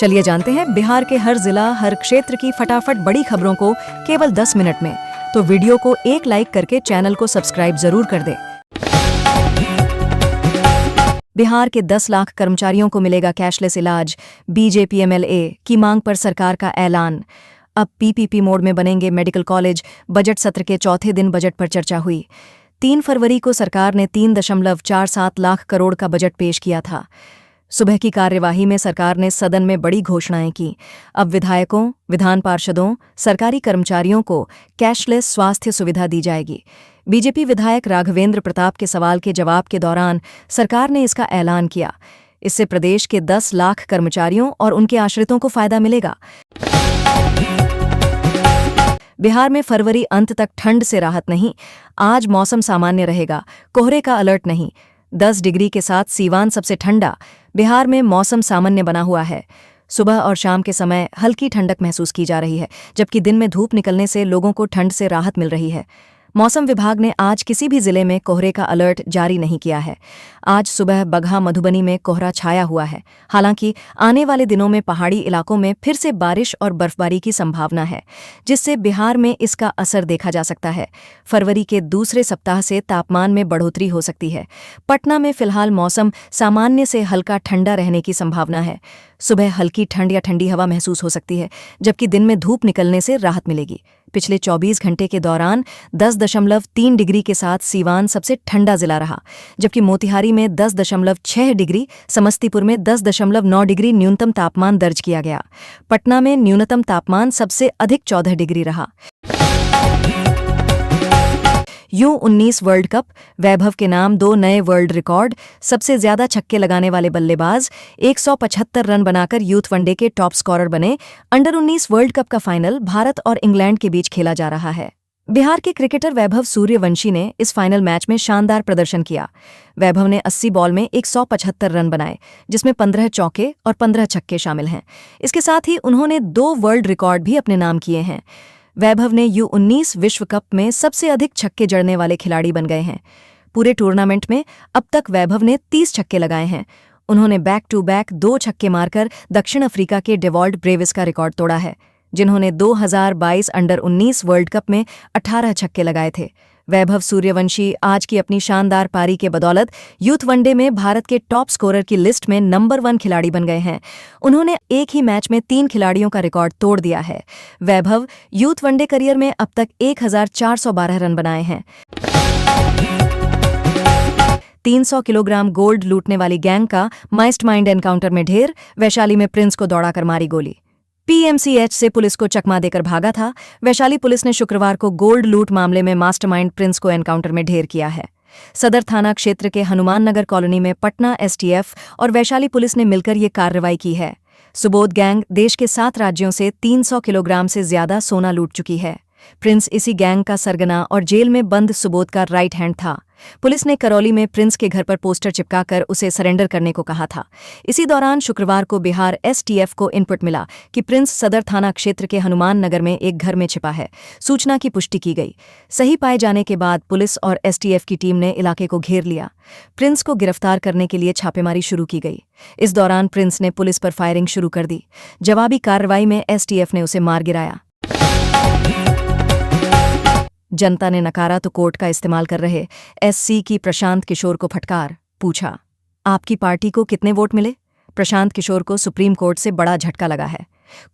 चलिए जानते हैं बिहार के हर जिला, हर क्षेत्र की फटाफट बड़ी खबरों को केवल 10 मिनट में। तो वीडियो को एक लाइक करके चैनल को सब्सक्राइब जरूर कर दें। बिहार के 10 लाख कर्मचारियों को मिलेगा कैशलेस इलाज, बीजेपी एमएलए की मांग पर सरकार का ऐलान। अब पीपीपी मोड में बनेंगे मेडिकल कॉलेज। बजट सत्र के चौथे दिन बजट पर चर्चा हुई। 3 फरवरी को सरकार ने 3.47 लाख करोड़ का बजट पेश किया था। सुबह की कार्यवाही में सरकार ने सदन में बड़ी घोषणाएं की। अब विधायकों, विधान पार्षदों, सरकारी कर्मचारियों को कैशलेस स्वास्थ्य सुविधा दी जाएगी। बीजेपी विधायक राघवेंद्र प्रताप के सवाल के जवाब के दौरान सरकार ने इसका ऐलान किया। इससे प्रदेश के 10 लाख कर्मचारियों और उनके आश्रितों को फायदा मिलेगा। बिहार में फरवरी अंत तक ठंड से राहत नहीं। आज मौसम सामान्य रहेगा, कोहरे का अलर्ट नहीं। 10 डिग्री के साथ सीवान सबसे ठंडा। बिहार में मौसम सामान्य बना हुआ है। सुबह और शाम के समय हल्की ठंडक महसूस की जा रही है, जबकि दिन में धूप निकलने से लोगों को ठंड से राहत मिल रही है। मौसम विभाग ने आज किसी भी जिले में कोहरे का अलर्ट जारी नहीं किया है। आज सुबह बगहा, मधुबनी में कोहरा छाया हुआ है। हालांकि आने वाले दिनों में पहाड़ी इलाकों में फिर से बारिश और बर्फबारी की संभावना है, जिससे बिहार में इसका असर देखा जा सकता है। फरवरी के दूसरे सप्ताह से तापमान में बढ़ोतरी हो सकती है। पटना में फिलहाल मौसम सामान्य से हल्का ठंडा रहने की संभावना है। सुबह हल्की ठंड या ठंडी हवा महसूस हो सकती है, जबकि दिन में धूप निकलने से राहत मिलेगी। पिछले 24 घंटे के दौरान 10.3 डिग्री के साथ सीवान सबसे ठंडा जिला रहा, जबकि मोतिहारी में 10.6 डिग्री, समस्तीपुर में 10.9 डिग्री न्यूनतम तापमान दर्ज किया गया। पटना में न्यूनतम तापमान सबसे अधिक 14 डिग्री रहा। U19 वर्ल्ड कप, वैभव के नाम 2 नए वर्ल्ड रिकॉर्ड। सबसे ज्यादा छक्के लगाने वाले बल्लेबाज 175 रन बनाकर यूथ वनडे के टॉप स्कोरर बने। अंडर 19 वर्ल्ड कप का फाइनल भारत और इंग्लैंड के बीच खेला जा रहा है। बिहार के क्रिकेटर वैभव सूर्यवंशी ने इस फाइनल मैच में शानदार प्रदर्शन किया। वैभव ने 80 बॉल में 175 रन बनाए, जिसमें 15 चौके और 15 छक्के शामिल हैं। इसके साथ ही उन्होंने 2 वर्ल्ड रिकॉर्ड भी अपने नाम किए हैं। वैभव ने U19 विश्व कप में सबसे अधिक छक्के जड़ने वाले खिलाड़ी बन गए हैं। पूरे टूर्नामेंट में अब तक वैभव ने 30 छक्के लगाए हैं। उन्होंने बैक टू बैक 2 छक्के मारकर दक्षिण अफ्रीका के डेवॉल्ट ब्रेविस का रिकॉर्ड तोड़ा है, जिन्होंने 2022 अंडर 19 वर्ल्ड कप में 18 छक्के लगाए थे। वैभव सूर्यवंशी आज की अपनी शानदार पारी के बदौलत यूथ वनडे में भारत के टॉप स्कोरर की लिस्ट में नंबर 1 खिलाड़ी बन गए हैं। उन्होंने एक ही मैच में 3 खिलाड़ियों का रिकॉर्ड तोड़ दिया है। वैभव यूथ वनडे करियर में अब तक 1412 रन बनाए हैं। 300 किलोग्राम गोल्ड लूटने वाली गैंग का मास्टरमाइंड एनकाउंटर में ढेर। वैशाली में प्रिंस को दौड़ाकर मारी गोली। पीएमसीएच से पुलिस को चकमा देकर भागा था। वैशाली पुलिस ने शुक्रवार को गोल्ड लूट मामले में मास्टरमाइंड प्रिंस को एनकाउंटर में ढेर किया है। सदर थाना क्षेत्र के हनुमान नगर कॉलोनी में पटना एसटीएफ और वैशाली पुलिस ने मिलकर ये कार्रवाई की है। सुबोध गैंग देश के 7 राज्यों से 300 किलोग्राम से ज्यादा सोना लूट चुकी है। प्रिंस इसी गैंग का सरगना और जेल में बंद सुबोध का राइट हैंड था। पुलिस ने करौली में प्रिंस के घर पर पोस्टर चिपकाकर उसे सरेंडर करने को कहा था। इसी दौरान शुक्रवार को बिहार एसटीएफ को इनपुट मिला कि प्रिंस सदर थाना क्षेत्र के हनुमान नगर में एक घर में छिपा है। सूचना की पुष्टि की गई। सही पाए जाने के बाद पुलिस और एसटीएफ की टीम ने इलाके को घेर लिया। प्रिंस को गिरफ्तार करने के लिए छापेमारी शुरू की गई। इस दौरान प्रिंस ने पुलिस पर फायरिंग शुरू कर दी। जवाबी कार्रवाई में एसटीएफ ने उसे मार गिराया। जनता ने नकारा तो कोर्ट का इस्तेमाल कर रहे एससी की प्रशांत किशोर को फटकार। पूछा, आपकी पार्टी को कितने वोट मिले? प्रशांत किशोर को सुप्रीम कोर्ट से बड़ा झटका लगा है।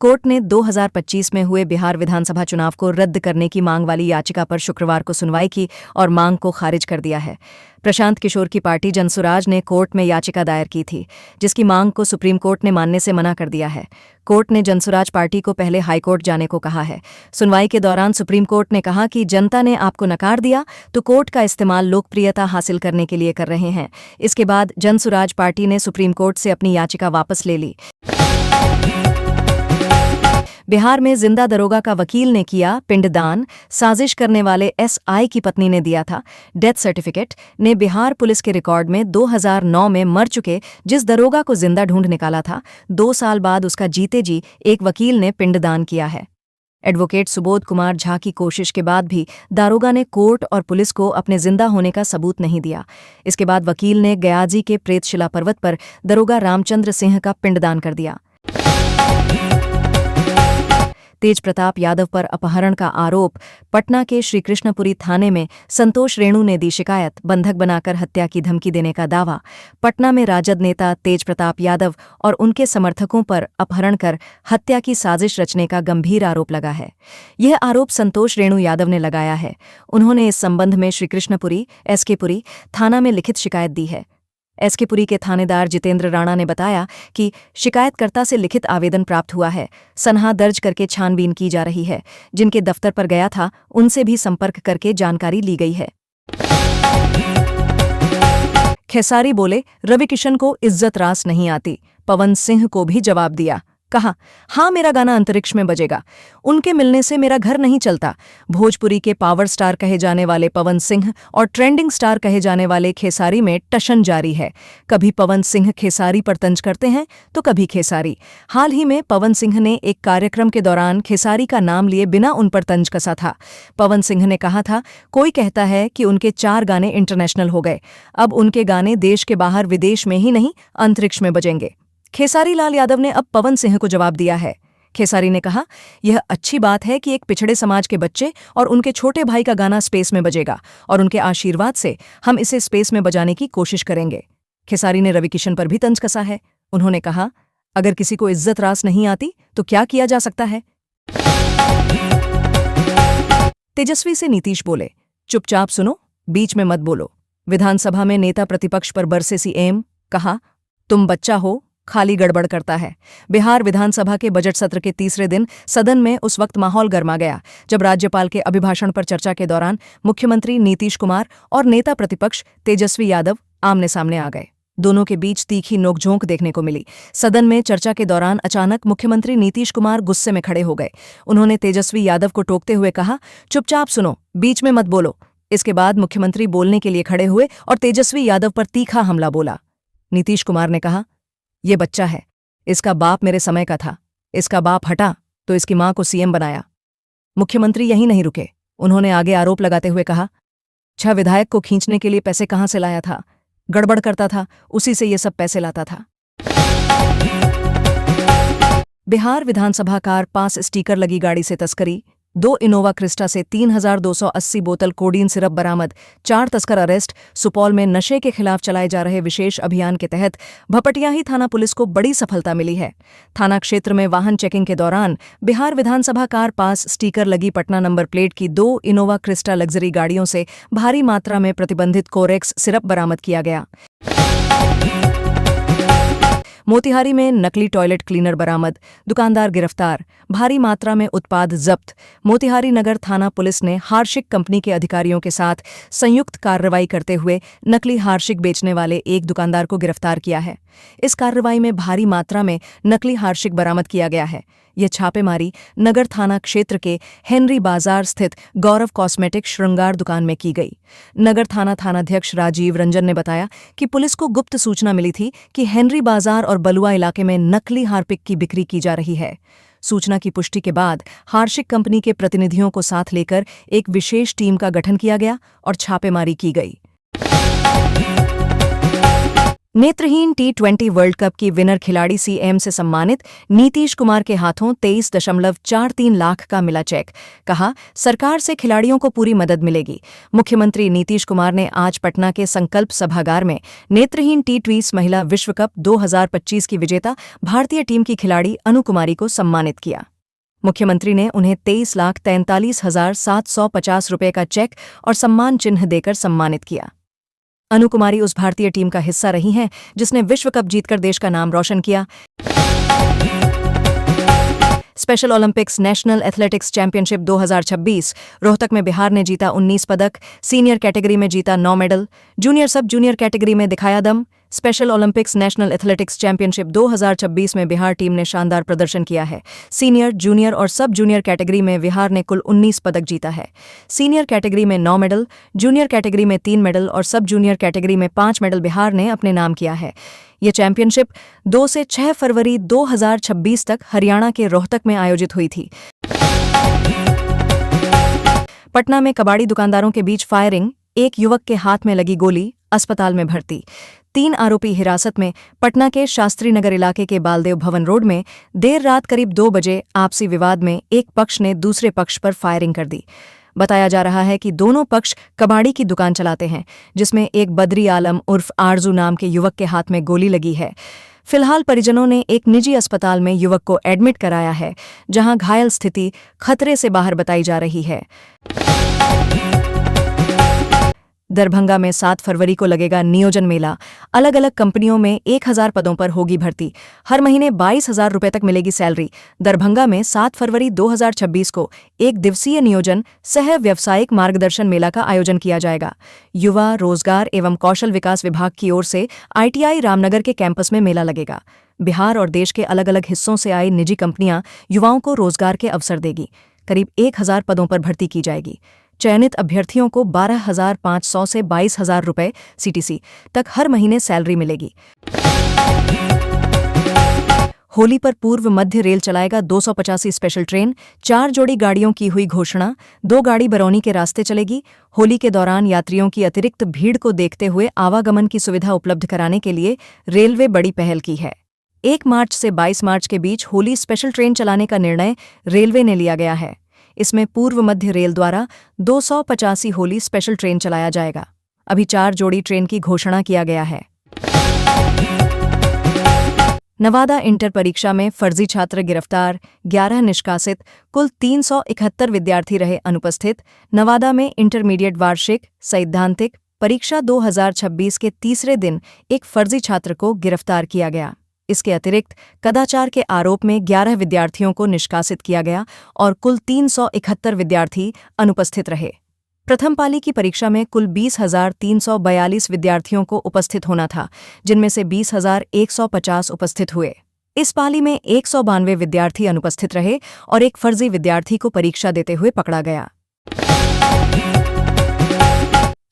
कोर्ट ने 2025 में हुए बिहार विधानसभा चुनाव को रद्द करने की मांग वाली याचिका पर शुक्रवार को सुनवाई की और मांग को खारिज कर दिया है। प्रशांत किशोर की पार्टी जनसुराज ने कोर्ट में याचिका दायर की थी, जिसकी मांग को सुप्रीम कोर्ट ने मानने से मना कर दिया है। कोर्ट ने जनसुराज पार्टी को पहले हाईकोर्ट जाने को कहा है। सुनवाई के दौरान सुप्रीम कोर्ट ने कहा कि जनता ने आपको नकार दिया तो कोर्ट का इस्तेमाल लोकप्रियता हासिल करने के लिए कर रहे हैं। इसके बाद जनसुराज पार्टी ने सुप्रीम कोर्ट से अपनी याचिका वापस ले ली। बिहार में जिंदा दरोगा का वकील ने किया पिंडदान। साजिश करने वाले एसआई की पत्नी ने दिया था डेथ सर्टिफिकेट। ने बिहार पुलिस के रिकॉर्ड में 2009 में मर चुके जिस दरोगा को जिंदा ढूंढ निकाला था, 2 साल बाद उसका जीते जी एक वकील ने पिंडदान किया है। एडवोकेट सुबोध कुमार झा की कोशिश के बाद भी दारोगा ने कोर्ट और पुलिस को अपने जिंदा होने का सबूत नहीं दिया। इसके बाद वकील ने गयाजी के प्रेतशिला पर्वत पर दरोगा रामचंद्र सिंह का पिंडदान कर दिया। तेज प्रताप यादव पर अपहरण का आरोप। पटना के श्रीकृष्णपुरी थाने में संतोष रेणु ने दी शिकायत, बंधक बनाकर हत्या की धमकी देने का दावा। पटना में राजद नेता तेज प्रताप यादव और उनके समर्थकों पर अपहरण कर हत्या की साजिश रचने का गंभीर आरोप लगा है। यह आरोप संतोष रेणु यादव ने लगाया है। उन्होंने इस संबंध में श्रीकृष्णपुरी एसकेपुरी थाना में लिखित शिकायत दी है। एसकेपुरी के थानेदार जितेंद्र राणा ने बताया कि शिकायतकर्ता से लिखित आवेदन प्राप्त हुआ है। सनहा दर्ज करके छानबीन की जा रही है। जिनके दफ्तर पर गया था उनसे भी संपर्क करके जानकारी ली गई है। खेसारी बोले, रवि किशन को इज्जत रास नहीं आती। पवन सिंह को भी जवाब दिया, कहा, हाँ मेरा गाना अंतरिक्ष में बजेगा, उनके मिलने से मेरा घर नहीं चलता। भोजपुरी के पावर स्टार कहे जाने वाले पवन सिंह और ट्रेंडिंग स्टार कहे जाने वाले खेसारी में टशन जारी है। कभी पवन सिंह खेसारी पर तंज करते हैं तो कभी खेसारी। हाल ही में पवन सिंह ने एक कार्यक्रम के दौरान खेसारी का नाम लिए बिना उन पर तंज कसा था। पवन सिंह ने कहा था, कोई कहता है कि उनके 4 गाने इंटरनेशनल हो गए, अब उनके गाने देश के बाहर विदेश में ही नहीं अंतरिक्ष में बजेंगे। खेसारी लाल यादव ने अब पवन सिंह को जवाब दिया है। खेसारी ने कहा, यह अच्छी बात है कि एक पिछड़े समाज के बच्चे और उनके छोटे भाई का गाना स्पेस में बजेगा और उनके आशीर्वाद से हम इसे स्पेस में बजाने की कोशिश करेंगे। खेसारी ने रवि किशन पर भी तंज कसा है। उन्होंने कहा, अगर किसी को इज्जत रास नहीं आती तो क्या किया जा सकता है। तेजस्वी से नीतीश बोले, चुपचाप सुनो, बीच में मत बोलो। विधानसभा में नेता प्रतिपक्ष पर बरसे सीएम, कहा, तुम बच्चा हो, खाली गड़बड़ करता है। बिहार विधानसभा के बजट सत्र के तीसरे दिन सदन में उस वक्त माहौल गर्मा गया जब राज्यपाल के अभिभाषण पर चर्चा के दौरान मुख्यमंत्री नीतीश कुमार और नेता प्रतिपक्ष तेजस्वी यादव आमने सामने आ गए। दोनों के बीच तीखी नोकझोंक देखने को मिली। सदन में चर्चा के दौरान अचानक मुख्यमंत्री नीतीश कुमार गुस्से में खड़े हो गए। उन्होंने तेजस्वी यादव को टोकते हुए कहा, चुपचाप सुनो, बीच में मत बोलो। इसके बाद मुख्यमंत्री बोलने के लिए खड़े हुए और तेजस्वी यादव पर तीखा हमला बोला। नीतीश कुमार ने कहा, ये बच्चा है, इसका बाप मेरे समय का था, इसका बाप हटा तो इसकी मां को सीएम बनाया। मुख्यमंत्री यहीं नहीं रुके। उन्होंने आगे आरोप लगाते हुए कहा, 6 विधायक को खींचने के लिए पैसे कहां से लाया था, गड़बड़ करता था, उसी से ये सब पैसे लाता था। बिहार विधानसभा कार पास स्टीकर लगी गाड़ी से तस्करी। 2 इनोवा क्रिस्टा से 3280 बोतल कोडीन सिरप बरामद। 4 तस्कर अरेस्ट। सुपौल में नशे के खिलाफ चलाए जा रहे विशेष अभियान के तहत भपटियाही थाना पुलिस को बड़ी सफलता मिली है। थाना क्षेत्र में वाहन चेकिंग के दौरान बिहार विधानसभा कार पास स्टीकर लगी पटना नंबर प्लेट की 2 इनोवा क्रिस्टा लग्जरी गाड़ियों से भारी मात्रा में प्रतिबंधित कोरेक्स सिरप बरामद किया गया। मोतिहारी में नकली टॉयलेट क्लीनर बरामद। दुकानदार गिरफ्तार। भारी मात्रा में उत्पाद जब्त। मोतिहारी नगर थाना पुलिस ने हार्शिक कंपनी के अधिकारियों के साथ संयुक्त कार्रवाई करते हुए नकली हार्शिक बेचने वाले एक दुकानदार को गिरफ्तार किया है। इस कार्रवाई में भारी मात्रा में नकली हार्शिक बरामद किया गया है। यह छापेमारी नगर थाना क्षेत्र के हेनरी बाजार स्थित गौरव कॉस्मेटिक श्रृंगार दुकान में की गई। नगर थानाध्यक्ष राजीव रंजन ने बताया कि पुलिस को गुप्त सूचना मिली थी कि हेनरी बाजार और बलुआ इलाके में नकली हार्पिक की बिक्री की जा रही है। सूचना की पुष्टि के बाद हार्शिक कंपनी के प्रतिनिधियों को साथ लेकर एक विशेष टीम का गठन किया गया और छापेमारी की गई। नेत्रहीन T20 वर्ल्ड कप की विनर खिलाड़ी सीएम से सम्मानित। नीतीश कुमार के हाथों 23.43 लाख का मिला चेक। कहा, सरकार से खिलाड़ियों को पूरी मदद मिलेगी। मुख्यमंत्री नीतीश कुमार ने आज पटना के संकल्प सभागार में नेत्रहीन T20 महिला विश्व कप 2025 की विजेता भारतीय टीम की खिलाड़ी अनु कुमारी को सम्मानित किया। मुख्यमंत्री ने उन्हें 23,43,750 रुपये का चेक और सम्मान चिन्ह देकर सम्मानित किया। अनु कुमारी उस भारतीय टीम का हिस्सा रही हैं जिसने विश्व कप जीतकर देश का नाम रोशन किया। Special Olympics national athletics championship 2026 Rohtak में बिहार ने जीता 19 पदक। सीनियर कैटेगरी में जीता 9 मेडल। जूनियर सब जूनियर कैटेगरी में दिखाया दम। Special Olympics national athletics championship 2026 में बिहार टीम ने शानदार प्रदर्शन किया है। सीनियर, जूनियर और सब जूनियर कैटेगरी में बिहार ने कुल 19 पदक जीता है। सीनियर कैटेगरी में 9 मेडल, जूनियर कैटेगरी में 3 मेडल और सब जूनियर कैटेगरी में 5 मेडल बिहार ने अपने नाम किया है। ये चैंपियनशिप 2 से 6 फरवरी 2026 तक हरियाणा के रोहतक में आयोजित हुई थी। पटना में कबाड़ी दुकानदारों के बीच फायरिंग। एक युवक के हाथ में लगी गोली, अस्पताल में भर्ती। 3 आरोपी हिरासत में। पटना के शास्त्री नगर इलाके के बालदेव भवन रोड में देर रात करीब 2 बजे आपसी विवाद में एक पक्ष ने दूसरे पक्ष पर फायरिंग कर दी। बताया जा रहा है कि दोनों पक्ष कबाड़ी की दुकान चलाते हैं, जिसमें एक बदरी आलम उर्फ आरजू नाम के युवक के हाथ में गोली लगी है। फिलहाल परिजनों ने एक निजी अस्पताल में युवक को एडमिट कराया है, जहां घायल स्थिति खतरे से बाहर बताई जा रही है। दरभंगा में 7 फरवरी को लगेगा नियोजन मेला। अलग अलग कंपनियों में 1000 पदों पर होगी भर्ती। हर महीने 22,000 रुपये तक मिलेगी सैलरी। दरभंगा में 7 फरवरी 2026 को एक दिवसीय नियोजन सह व्यावसायिक मार्गदर्शन मेला का आयोजन किया जाएगा। युवा रोजगार एवं कौशल विकास विभाग की ओर से ITI रामनगर के कैंपस में मेला लगेगा। बिहार और देश के अलग अलग हिस्सों से आई निजी कंपनियां युवाओं को रोजगार के अवसर देगी। करीब 1000 पदों पर भर्ती की जाएगी। चयनित अभ्यर्थियों को 12,500 से 22,000 रुपये CTC तक हर महीने सैलरी मिलेगी। होली पर पूर्व मध्य रेल चलाएगा 285 स्पेशल ट्रेन। 4 जोड़ी गाड़ियों की हुई घोषणा। 2 गाड़ी बरौनी के रास्ते चलेगी। होली के दौरान यात्रियों की अतिरिक्त भीड़ को देखते हुए आवागमन की सुविधा उपलब्ध कराने के लिए रेलवे बड़ी पहल की है। 1 मार्च से 22 मार्च के बीच होली स्पेशल ट्रेन चलाने का निर्णय रेलवे ने लिया गया है। इसमें पूर्व मध्य रेल द्वारा 285 होली स्पेशल ट्रेन चलाया जाएगा। अभी 4 जोड़ी ट्रेन की घोषणा किया गया है। नवादा इंटर परीक्षा में फर्जी छात्र गिरफ्तार, 11 निष्कासित, कुल 371 विद्यार्थी रहे अनुपस्थित। नवादा में इंटरमीडिएट वार्षिक सैद्धांतिक परीक्षा 2026 के तीसरे दिन एक फर्जी छात्र को गिरफ्तार किया गया। इसके अतिरिक्त कदाचार के आरोप में 11 विद्यार्थियों को निष्कासित किया गया और कुल 371 विद्यार्थी अनुपस्थित रहे। प्रथम पाली की परीक्षा में कुल 20,342 विद्यार्थियों को उपस्थित होना था, जिनमें से 20,150 उपस्थित हुए। इस पाली में 192 विद्यार्थी अनुपस्थित रहे और एक फर्जी विद्यार्थी को परीक्षा देते हुए पकड़ा गया।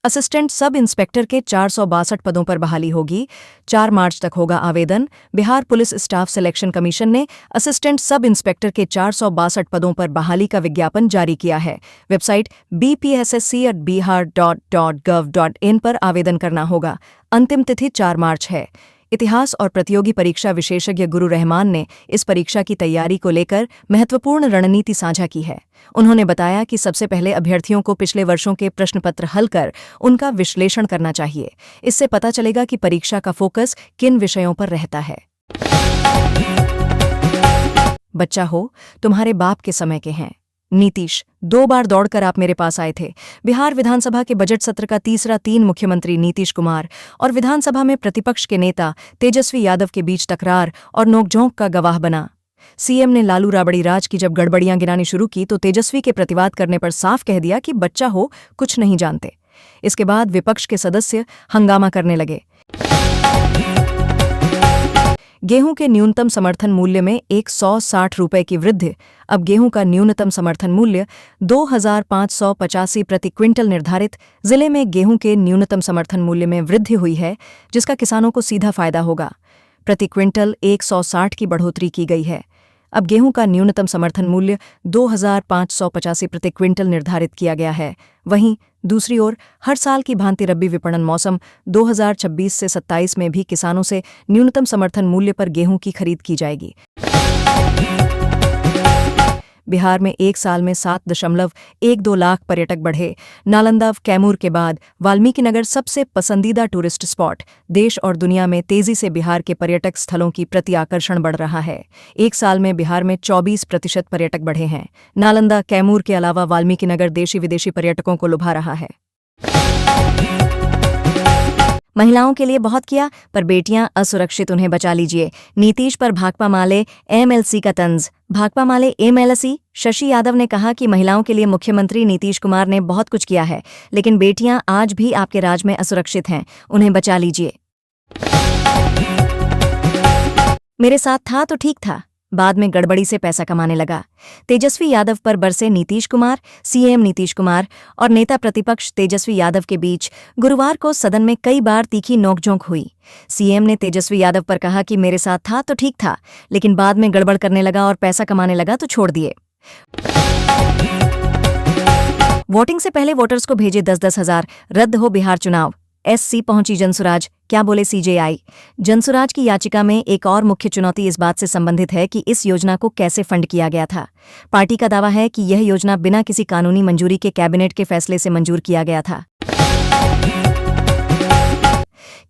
असिस्टेंट सब इंस्पेक्टर के 462 पदों पर बहाली होगी। 4 मार्च तक होगा आवेदन। Bihar police staff selection commission ने असिस्टेंट सब इंस्पेक्टर के 462 पदों पर बहाली का विज्ञापन जारी किया है। वेबसाइट bpssc@bihar.gov.in पर आवेदन करना होगा। अंतिम तिथि 4 मार्च है। इतिहास और प्रतियोगी परीक्षा विशेषज्ञ गुरु रहमान ने इस परीक्षा की तैयारी को लेकर महत्वपूर्ण रणनीति साझा की है। उन्होंने बताया कि सबसे पहले अभ्यर्थियों को पिछले वर्षों के प्रश्नपत्र हल कर उनका विश्लेषण करना चाहिए। इससे पता चलेगा कि परीक्षा का फोकस किन विषयों पर रहता है। बच्चा हो, तुम्हारे बाप के समय के हैं। नीतीश, 2 बार दौड़कर आप मेरे पास आए थे। बिहार विधानसभा के बजट सत्र का तीसरा 3 मुख्यमंत्री नीतीश कुमार और विधानसभा में प्रतिपक्ष के नेता तेजस्वी यादव के बीच तकरार और नोकझोंक का गवाह बना। सीएम ने लालू राबड़ी राज की जब गड़बड़ियां गिनानी शुरू की तो तेजस्वी के प्रतिवाद करने पर साफ कह दिया कि बच्चा हो, कुछ नहीं जानते। इसके बाद विपक्ष के सदस्य हंगामा करने लगे। गेहूं के न्यूनतम समर्थन मूल्य में 160 रुपये की वृद्धि। अब गेहूं का न्यूनतम समर्थन मूल्य 2,585 प्रति क्विंटल निर्धारित। जिले में गेहूं के न्यूनतम समर्थन मूल्य में वृद्धि हुई है, जिसका किसानों को सीधा फायदा होगा। प्रति क्विंटल 160 की बढ़ोतरी की गई है। अब गेहूं का न्यूनतम समर्थन मूल्य 2,585 प्रति क्विंटल निर्धारित किया गया है। वहीं दूसरी ओर हर साल की भांति रबी विपणन मौसम 2026 से 27 में भी किसानों से न्यूनतम समर्थन मूल्य पर गेहूं की खरीद की जाएगी। बिहार में एक साल में 7.12 लाख पर्यटक बढ़े। नालंदा कैमूर के बाद वाल्मीकिनगर सबसे पसंदीदा टूरिस्ट स्पॉट। देश और दुनिया में तेजी से बिहार के पर्यटक स्थलों की प्रति आकर्षण बढ़ रहा है। एक साल में बिहार में 24% पर्यटक बढ़े हैं। नालंदा कैमूर के अलावा वाल्मीकिनगर देशी विदेशी पर्यटकों को लुभा रहा है। महिलाओं के लिए बहुत किया, पर बेटियां असुरक्षित, उन्हें बचा लीजिए। नीतीश पर भाकपा माले MLC का तंज। भाकपा माले MLC शशि यादव ने कहा कि महिलाओं के लिए मुख्यमंत्री नीतीश कुमार ने बहुत कुछ किया है, लेकिन बेटियां आज भी आपके राज में असुरक्षित हैं, उन्हें बचा लीजिए। मेरे साथ था तो ठीक था, बाद में गड़बड़ी से पैसा कमाने लगा। तेजस्वी यादव पर बरसे नीतीश कुमार। सीएम नीतीश कुमार और नेता प्रतिपक्ष तेजस्वी यादव के बीच गुरुवार को सदन में कई बार तीखी नोकझोंक हुई। सीएम ने तेजस्वी यादव पर कहा कि मेरे साथ था तो ठीक था, लेकिन बाद में गड़बड़ करने लगा और पैसा कमाने लगा तो छोड़ दिए। वोटिंग से पहले वोटर्स को भेजे 10-10 हज़ार, रद्द हो बिहार चुनाव। एससी पहुंची जनसुराज, क्या बोले सीजेआई। जनसुराज की याचिका में एक और मुख्य चुनौती इस बात से संबंधित है कि इस योजना को कैसे फंड किया गया था। पार्टी का दावा है कि यह योजना बिना किसी कानूनी मंजूरी के कैबिनेट के फैसले से मंजूर किया गया था।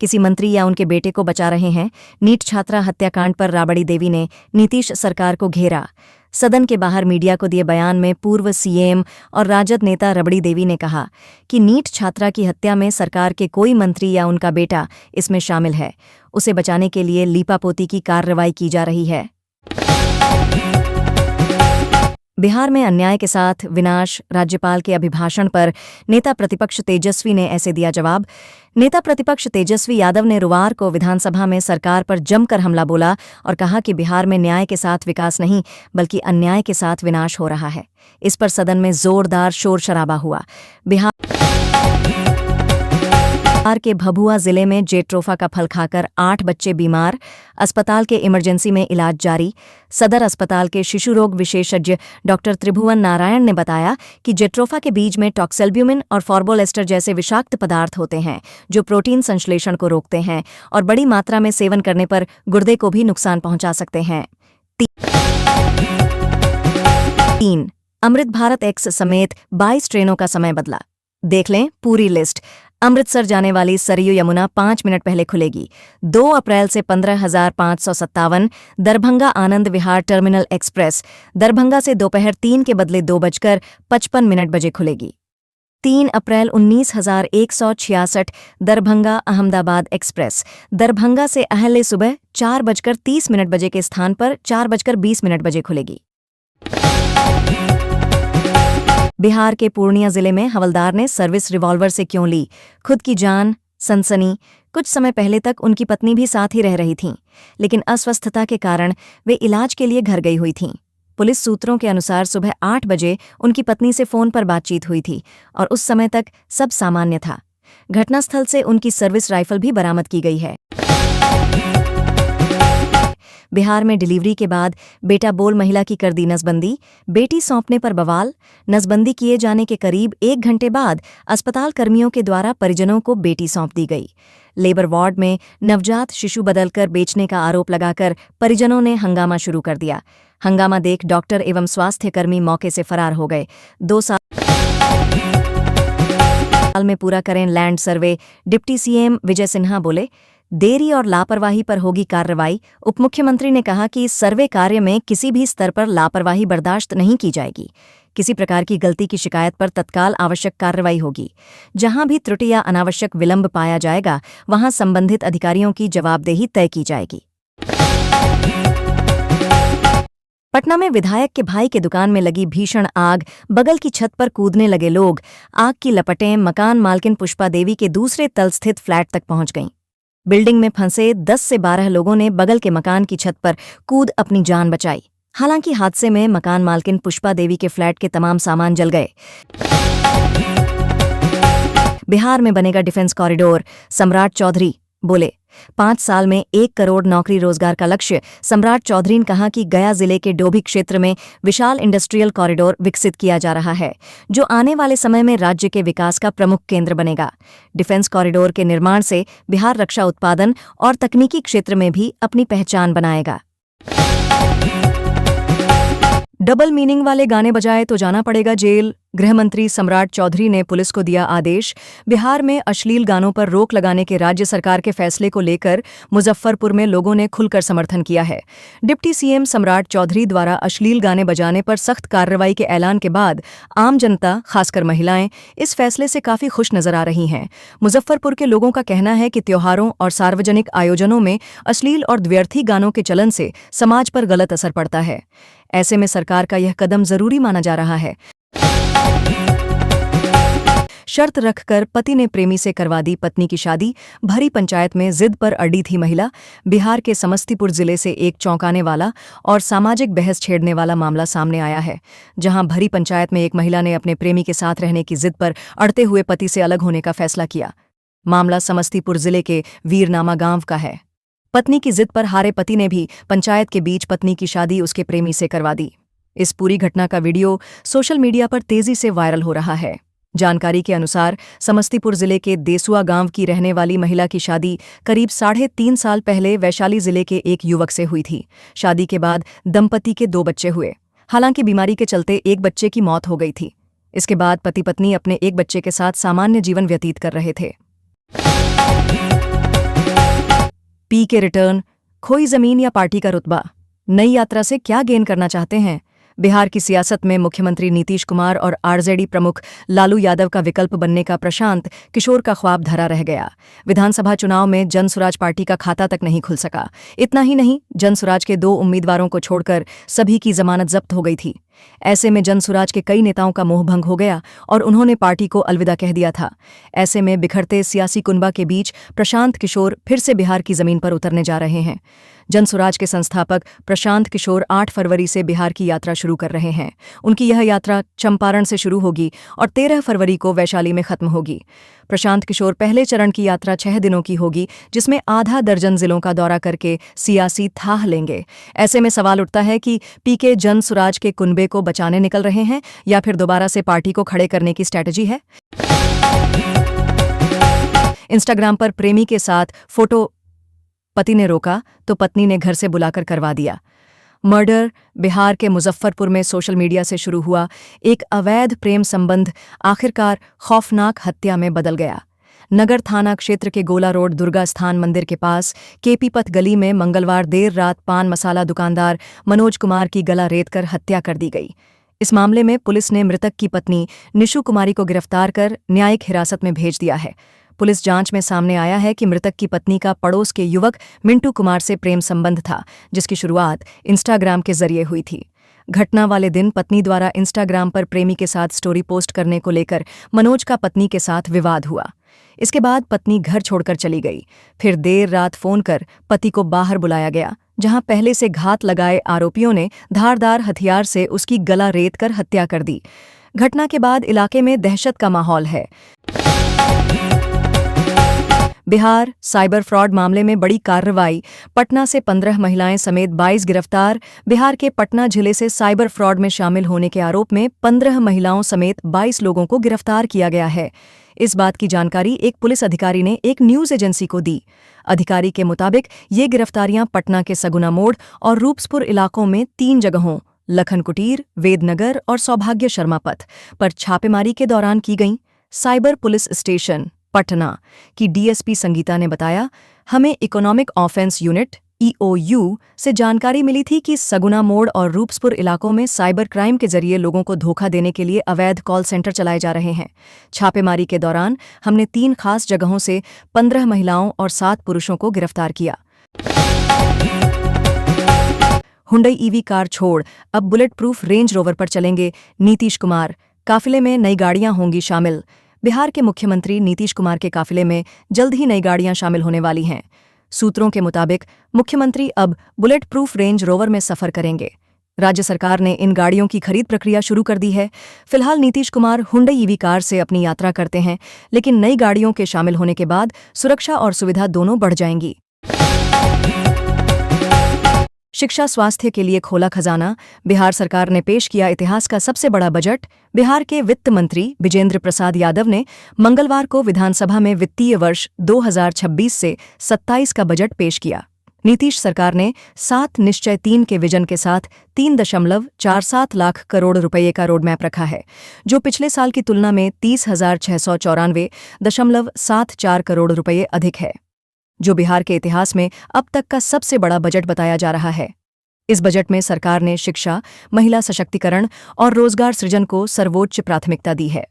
किसी मंत्री या उनके बेटे को बचा रहे हैं। नीट छात्रा हत्याकांड पर राबड़ी देवी ने नीतीश सरकार को घेरा। सदन के बाहर मीडिया को दिए बयान में पूर्व सीएम और राजद नेता रबड़ी देवी ने कहा कि नीट छात्रा की हत्या में सरकार के कोई मंत्री या उनका बेटा इसमें शामिल है। उसे बचाने के लिए लीपापोती की कार्रवाई की जा रही है। बिहार में अन्याय के साथ विनाश, राज्यपाल के अभिभाषण पर नेता प्रतिपक्ष तेजस्वी ने ऐसे दिया जवाब। नेता प्रतिपक्ष तेजस्वी यादव ने गुरुवार को विधानसभा में सरकार पर जमकर हमला बोला और कहा कि बिहार में न्याय के साथ विकास नहीं बल्कि अन्याय के साथ विनाश हो रहा है। इस पर सदन में जोरदार शोर शराबा हुआ। बिहार के भभुआ जिले में जेट्रोफा का फल खाकर 8 बच्चे बीमार, अस्पताल के इमरजेंसी में इलाज जारी। सदर अस्पताल के शिशु रोग विशेषज्ञ डॉक्टर त्रिभुवन नारायण ने बताया कि जेट्रोफा के बीज में टॉक्सेल्ब्यूमिन और फॉर्बोलेस्टर जैसे विषाक्त पदार्थ होते हैं जो प्रोटीन संश्लेषण को रोकते हैं और बड़ी मात्रा में सेवन करने पर गुर्दे को भी नुकसान पहुंचा सकते हैं। 3. अमृत भारत एक्स समेत 22 ट्रेनों का समय बदला। देख लें पूरी लिस्ट। अमृतसर जाने वाली सरयू यमुना 5 मिनट पहले खुलेगी। 2 अप्रैल से 15,557। दरभंगा आनंद विहार टर्मिनल एक्सप्रेस दरभंगा से दोपहर 3 के बदले 2:55 बजे खुलेगी। 3 अप्रैल 19,166। दरभंगा अहमदाबाद एक्सप्रेस दरभंगा से अहले सुबह 4:30 बजे के स्थान पर 4:20 बजे खुलेगी। बिहार के पूर्णिया जिले में हवलदार ने सर्विस रिवॉल्वर से क्यों ली खुद की जान, सनसनी। कुछ समय पहले तक उनकी पत्नी भी साथ ही रह रही थीं, लेकिन अस्वस्थता के कारण वे इलाज के लिए घर गई हुई थीं। पुलिस सूत्रों के अनुसार सुबह 8 बजे उनकी पत्नी से फोन पर बातचीत हुई थी और उस समय तक सब सामान्य था। घटनास्थल से उनकी सर्विस राइफल भी बरामद की गई है। बिहार में डिलीवरी के बाद बेटा बोल महिला की कर दी नसबंदी। बेटी सौंपने पर बवाल। नसबंदी किए जाने के करीब 1 घंटे बाद अस्पताल कर्मियों के द्वारा परिजनों को बेटी सौंप दी गई। लेबर वार्ड में नवजात शिशु बदलकर बेचने का आरोप लगाकर परिजनों ने हंगामा शुरू कर दिया। हंगामा देख डॉक्टर एवं स्वास्थ्यकर्मी मौके से फरार हो गए। 2 साल में पूरा करें land survey. Deputy CM Vijay Sinha बोले, देरी और लापरवाही पर होगी कार्रवाई। उपमुख्यमंत्री ने कहा कि इस सर्वे कार्य में किसी भी स्तर पर लापरवाही बर्दाश्त नहीं की जाएगी। किसी प्रकार की गलती की शिकायत पर तत्काल आवश्यक कार्रवाई होगी। जहां भी त्रुटि या अनावश्यक विलंब पाया जाएगा वहां संबंधित अधिकारियों की जवाबदेही तय की जाएगी। पटना में विधायक के भाई के दुकान में लगी भीषण आग, बगल की छत पर कूदने लगे लोग। आग की लपटें मकान मालकिन पुष्पा देवी के दूसरे तल स्थित फ्लैट तक पहुंच गईं। बिल्डिंग में फंसे 10 से 12 लोगों ने बगल के मकान की छत पर कूद अपनी जान बचाई। हालांकि हादसे में मकान मालकिन पुष्पा देवी के फ्लैट के तमाम सामान जल गए। बिहार में बनेगा डिफेंस कॉरिडोर। सम्राट चौधरी बोले, 5 साल में 1 करोड़ नौकरी रोजगार का लक्ष्य। सम्राट चौधरी ने कहा कि गया जिले के डोभी क्षेत्र में विशाल इंडस्ट्रियल कॉरिडोर विकसित किया जा रहा है, जो आने वाले समय में राज्य के विकास का प्रमुख केंद्र बनेगा। डिफेंस कॉरिडोर के निर्माण से बिहार रक्षा उत्पादन और तकनीकी क्षेत्र में भी अपनी पहचान बनाएगा। डबल मीनिंग वाले गाने बजाए तो जाना पड़ेगा जेल। गृहमंत्री सम्राट चौधरी ने पुलिस को दिया आदेश। बिहार में अश्लील गानों पर रोक लगाने के राज्य सरकार के फैसले को लेकर मुजफ्फरपुर में लोगों ने खुलकर समर्थन किया है। डिप्टी सीएम सम्राट चौधरी द्वारा अश्लील गाने बजाने पर सख्त कार्रवाई के ऐलान के बाद आम जनता, खासकर महिलाएं, इस फैसले से काफी खुश नजर आ रही हैं। मुजफ्फरपुर के लोगों का कहना है कि त्योहारों और सार्वजनिक आयोजनों में अश्लील और द्व्यर्थी गानों के चलन से समाज पर गलत असर पड़ता है। ऐसे में सरकार का यह कदम जरूरी माना जा रहा है। शर्त रखकर पति ने प्रेमी से करवा दी पत्नी की शादी। भरी पंचायत में जिद पर अड़ी थी महिला। बिहार के समस्तीपुर जिले से एक चौंकाने वाला और सामाजिक बहस छेड़ने वाला मामला सामने आया है, जहां भरी पंचायत में एक महिला ने अपने प्रेमी के साथ रहने की जिद पर अड़ते हुए पति से अलग होने का फैसला किया। मामला समस्तीपुर जिले के वीरनामा गांव का है। पत्नी की जिद पर हारे पति ने भी पंचायत के बीच पत्नी की शादी उसके प्रेमी से करवा दी। इस पूरी घटना का वीडियो सोशल मीडिया पर तेजी से वायरल हो रहा है, जानकारी के अनुसार समस्तीपुर जिले के देसुआ गांव की रहने वाली महिला की शादी करीब 3.5 साल पहले वैशाली जिले के एक युवक से हुई थी। शादी के बाद दंपति के 2 बच्चे हुए। हालांकि बीमारी के चलते एक बच्चे की मौत हो गई थी। इसके बाद पति पत्नी अपने एक बच्चे के साथ सामान्य जीवन व्यतीत कर रहे थे। पी के रिटर्न, खोई जमीन या पार्टी का रुतबा, नई यात्रा से क्या गेन करना चाहते हैं? बिहार की सियासत में मुख्यमंत्री नीतीश कुमार और आरजेडी प्रमुख लालू यादव का विकल्प बनने का प्रशांत किशोर का ख्वाब धरा रह गया। विधानसभा चुनाव में जनसुराज पार्टी का खाता तक नहीं खुल सका। इतना ही नहीं, जनसुराज के 2 उम्मीदवारों को छोड़कर सभी की जमानत जब्त हो गई थी। ऐसे में जनसुराज के कई नेताओं का मोहभंग हो गया और उन्होंने पार्टी को अलविदा कह दिया था। ऐसे में बिखरते सियासी कुनबा के बीच प्रशांत किशोर फिर से बिहार की जमीन पर उतरने जा रहे हैं। जनसुराज के संस्थापक प्रशांत किशोर 8 फरवरी से बिहार की यात्रा शुरू कर रहे हैं। उनकी यह यात्रा चंपारण से शुरू होगी और 13 फरवरी को वैशाली में खत्म होगी। प्रशांत किशोर पहले चरण की यात्रा 6 दिनों की होगी, जिसमें आधा दर्जन जिलों का दौरा करके सियासी थाह लेंगे। ऐसे में सवाल उठता है कि पीके जनसुराज के कुनबे को बचाने निकल रहे हैं या फिर दोबारा से पार्टी को खड़े करने की स्ट्रैटेजी है। इंस्टाग्राम पर प्रेमी के साथ फोटो पति ने रोका तो पत्नी ने घर से बुलाकर करवा दिया। मर्डर। बिहार के मुजफ्फरपुर में सोशल मीडिया से शुरू हुआ एक अवैध प्रेम संबंध आखिरकार खौफनाक हत्या में बदल गया। नगर थाना क्षेत्र के गोला रोड दुर्गा स्थान मंदिर के पास केपी पथ गली में मंगलवार देर रात पान मसाला दुकानदार मनोज कुमार की गला रेतकर हत्या कर दी गई। इस मामले में पुलिस ने मृतक की पत्नी निशु कुमारी को गिरफ्तार कर न्यायिक हिरासत में भेज दिया है। पुलिस जांच में सामने आया है कि मृतक की पत्नी का पड़ोस के युवक मिंटू कुमार से प्रेम संबंध था, जिसकी शुरुआत इंस्टाग्राम के जरिए हुई थी। घटना वाले दिन पत्नी द्वारा इंस्टाग्राम पर प्रेमी के साथ स्टोरी पोस्ट करने को लेकर मनोज का पत्नी के साथ विवाद हुआ। इसके बाद पत्नी घर छोड़कर चली गई। फिर देर रात फोन कर पति को बाहर बुलाया गया, जहां पहले से घात लगाए आरोपियों ने धारदार हथियार से उसकी गला रेतकर हत्या कर दी। घटना के बाद इलाके में दहशत का माहौल है। बिहार साइबर फ्रॉड मामले में बड़ी कार्रवाई। पटना से 15 महिलाएं समेत 22 गिरफ्तार। बिहार के पटना जिले से साइबर फ्रॉड में शामिल होने के आरोप में 15 महिलाओं समेत 22 लोगों को गिरफ्तार किया गया है। इस बात की जानकारी एक पुलिस अधिकारी ने एक न्यूज एजेंसी को दी। अधिकारी के मुताबिक ये गिरफ्तारियां पटना के सगुना मोड़ और रूपसपुर इलाकों में 3 जगहों लखन कुटीर, वेदनगर और सौभाग्य शर्मा पथ पर छापेमारी के दौरान की गईं। साइबर पुलिस स्टेशन पटना की डीएसपी संगीता ने बताया, हमें इकोनॉमिक ऑफेंस यूनिट ईओयू से जानकारी मिली थी कि सगुना मोड़ और रूपसपुर इलाकों में साइबर क्राइम के जरिए लोगों को धोखा देने के लिए अवैध कॉल सेंटर चलाए जा रहे हैं। छापेमारी के दौरान हमने 3 खास जगहों से 15 महिलाओं और 7 पुरुषों को गिरफ्तार किया। हुंडई ईवी कार छोड़ अब बुलेट प्रूफ रेंज रोवर पर चलेंगे नीतीश कुमार। काफिले में नई गाड़ियां होंगी शामिल। बिहार के मुख्यमंत्री नीतीश कुमार के काफिले में जल्द ही नई गाड़ियां शामिल होने वाली हैं। सूत्रों के मुताबिक मुख्यमंत्री अब बुलेट प्रूफ रेंज रोवर में सफर करेंगे। राज्य सरकार ने इन गाड़ियों की खरीद प्रक्रिया शुरू कर दी है। फिलहाल Nitish Kumar Hyundai EV car से अपनी यात्रा करते हैं, लेकिन नई गाड़ियों के शामिल होने के बाद सुरक्षा और सुविधा दोनों बढ़ जाएंगी। शिक्षा स्वास्थ्य के लिए खोला खजाना। बिहार सरकार ने पेश किया इतिहास का सबसे बड़ा बजट। बिहार के वित्त मंत्री विजेंद्र प्रसाद यादव ने मंगलवार को विधानसभा में वित्तीय वर्ष 2026 से 27 का बजट पेश किया। नीतीश सरकार ने 7 निश्चय 3 के विजन के साथ 3.47 लाख करोड़ रुपये का रोडमैप रखा है, जो पिछले साल की तुलना में 30,694.74 करोड़ रुपये अधिक है, जो बिहार के इतिहास में अब तक का सबसे बड़ा बजट बताया जा रहा है। इस बजट में सरकार ने शिक्षा, महिला सशक्तिकरण और रोजगार सृजन को सर्वोच्च प्राथमिकता दी है।